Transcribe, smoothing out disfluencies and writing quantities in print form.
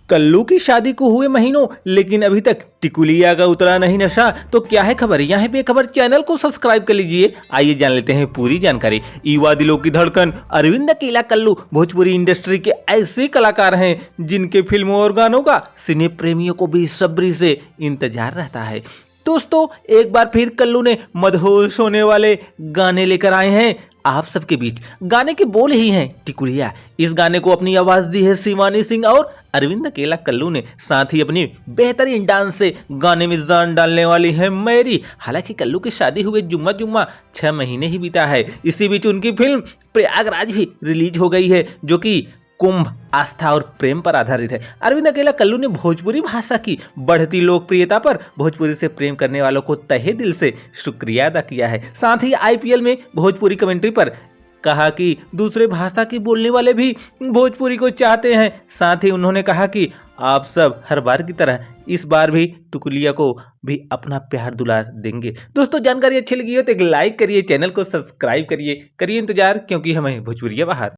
कल्लू की शादी को हुए महीनों लेकिन अभी तक टिकुलिया का उतरा नहीं नशा। तो क्या है खबर, यहाँ पे खबर, चैनल को सब्सक्राइब कर लीजिए। आइए जान लेते हैं पूरी जानकारी। युवा दिलों की धड़कन अरविंद अकेला कल्लू भोजपुरी इंडस्ट्री के ऐसे कलाकार हैं जिनके फिल्मों और गानों का सिने प्रेमियों को बेसब्री से इंतजार रहता है। दोस्तों एक बार फिर कल्लू ने मदहोश होने वाले गाने लेकर आए हैं आप सबके बीच। गाने के बोल ही हैं टिकुलिया। इस गाने को अपनी आवाज दी है शिवानी सिंह और अरविंद अकेला कल्लू ने। साथ ही अपनी बेहतरीन डांस से गाने में जान डालने वाली है मैरी। हालांकि कल्लू की शादी हुए जुम्मा 6 महीने ही बीता है। इसी बीच उनकी फिल्म प्रयागराज भी रिलीज हो गई है जो कि कुंभ, आस्था और प्रेम पर आधारित है। अरविंद अकेला कल्लू ने भोजपुरी भाषा की बढ़ती लोकप्रियता पर भोजपुरी से प्रेम करने वालों को तहे दिल से शुक्रिया अदा किया है। साथ ही आईपीएल में भोजपुरी कमेंट्री पर कहा कि दूसरे भाषा की बोलने वाले भी भोजपुरी को चाहते हैं। साथ ही उन्होंने कहा कि आप सब हर बार की तरह इस बार भी टिकुलिया को भी अपना प्यार दुलार देंगे। दोस्तों जानकारी अच्छी लगी हो तो एक लाइक करिए, चैनल को सब्सक्राइब करिए, करिए इंतजार क्योंकि हमें भोजपुरिया बाहर।